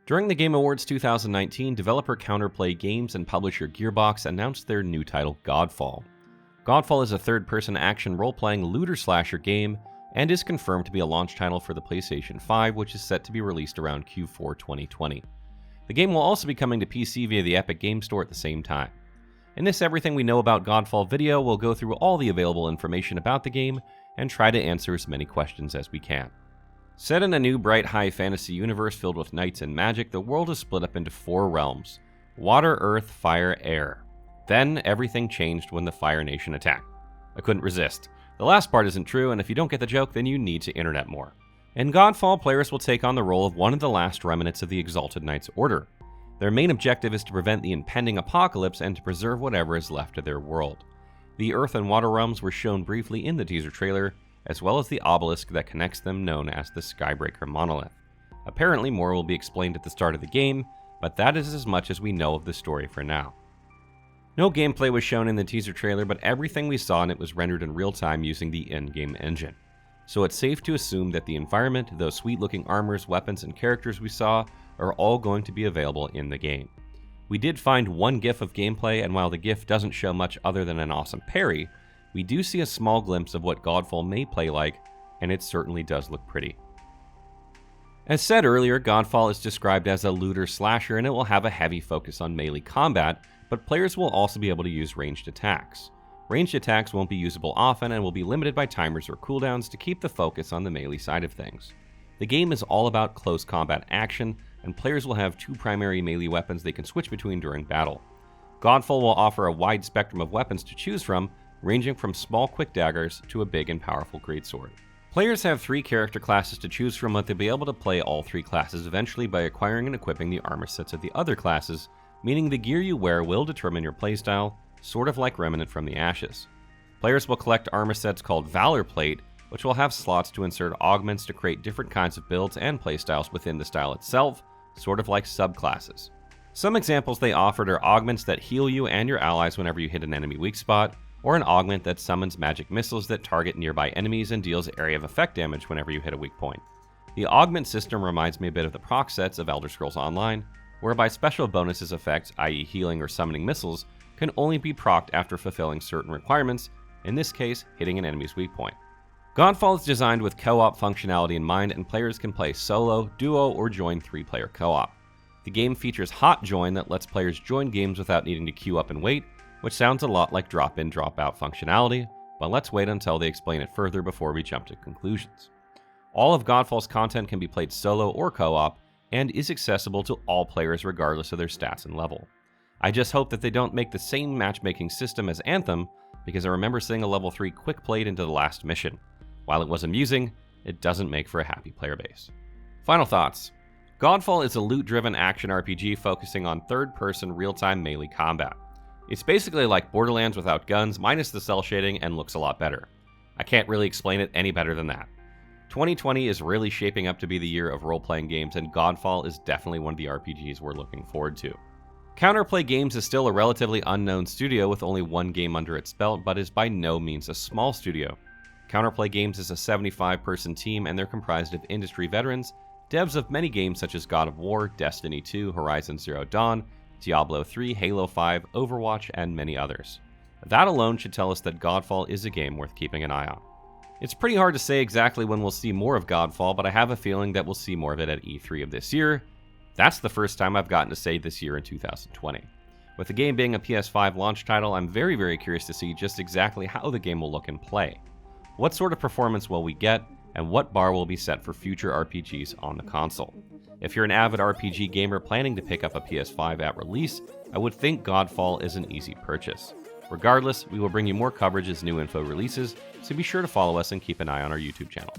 During the Game Awards 2019, developer Counterplay Games and publisher Gearbox announced their new title, Godfall. Godfall is a third-person action role-playing looter-slasher game and is confirmed to be a launch title for the PlayStation 5, which is set to be released around Q4 2020. The game will also be coming to PC via the Epic Game Store at the same time. In this Everything We Know About Godfall video, we'll go through all the available information about the game and try to answer as many questions as we can. Set in a new, bright, high fantasy universe filled with knights and magic, the world is split up into 4 realms: water, earth, fire, air. Then, everything changed when the Fire Nation attacked. I couldn't resist. The last part isn't true, and if you don't get the joke, then you need to internet more. In Godfall, players will take on the role of one of the last remnants of the Exalted Knights Order. Their main objective is to prevent the impending apocalypse and to preserve whatever is left of their world. The earth and water realms were shown briefly in the teaser trailer, as well as the obelisk that connects them, known as the Skybreaker Monolith. Apparently more will be explained at the start of the game, but that is as much as we know of the story for now. No gameplay was shown in the teaser trailer, but everything we saw in it was rendered in real time using the in-game engine. So it's safe to assume that the environment, those sweet-looking armors, weapons, and characters we saw are all going to be available in the game. We did find one GIF of gameplay, and while the GIF doesn't show much other than an awesome parry, we do see a small glimpse of what Godfall may play like, and it certainly does look pretty. As said earlier, Godfall is described as a looter slasher, and it will have a heavy focus on melee combat, but players will also be able to use ranged attacks. Ranged attacks won't be usable often and will be limited by timers or cooldowns to keep the focus on the melee side of things. The game is all about close combat action, and players will have 2 primary melee weapons they can switch between during battle. Godfall will offer a wide spectrum of weapons to choose from, ranging from small quick daggers to a big and powerful greatsword. Players have 3 character classes to choose from, but they'll be able to play all 3 classes eventually by acquiring and equipping the armor sets of the other classes, meaning the gear you wear will determine your playstyle, sort of like Remnant from the Ashes. Players will collect armor sets called Valor Plate, which will have slots to insert augments to create different kinds of builds and playstyles within the style itself, sort of like subclasses. Some examples they offered are augments that heal you and your allies whenever you hit an enemy weak spot, or an augment that summons magic missiles that target nearby enemies and deals area of effect damage whenever you hit a weak point. The augment system reminds me a bit of the proc sets of Elder Scrolls Online, whereby special bonuses effects, i.e. healing or summoning missiles, can only be procced after fulfilling certain requirements, in this case, hitting an enemy's weak point. Godfall is designed with co-op functionality in mind, and players can play solo, duo, or join 3-player co-op. The game features Hot Join that lets players join games without needing to queue up and wait, which sounds a lot like drop-in, drop-out functionality, but let's wait until they explain it further before we jump to conclusions. All of Godfall's content can be played solo or co-op, and is accessible to all players regardless of their stats and level. I just hope that they don't make the same matchmaking system as Anthem, because I remember seeing a level 3 quick played into the last mission. While it was amusing, it doesn't make for a happy player base. Final thoughts. Godfall is a loot-driven action RPG focusing on third-person real-time melee combat. It's basically like Borderlands without guns, minus the cell shading, and looks a lot better. I can't really explain it any better than that. 2020 is really shaping up to be the year of role-playing games, and Godfall is definitely one of the RPGs we're looking forward to. Counterplay Games is still a relatively unknown studio with only 1 game under its belt, but is by no means a small studio. Counterplay Games is a 75-person team, and they're comprised of industry veterans, devs of many games such as God of War, Destiny 2, Horizon Zero Dawn, Diablo 3, Halo 5, Overwatch, and many others. That alone should tell us that Godfall is a game worth keeping an eye on. It's pretty hard to say exactly when we'll see more of Godfall, but I have a feeling that we'll see more of it at E3 of this year. That's the first time I've gotten to say this year in 2020. With the game being a PS5 launch title, I'm very curious to see just exactly how the game will look and play. What sort of performance will we get, and what bar will be set for future RPGs on the console? If you're an avid RPG gamer planning to pick up a PS5 at release, I would think Godfall is an easy purchase. Regardless, we will bring you more coverage as new info releases, so be sure to follow us and keep an eye on our YouTube channel.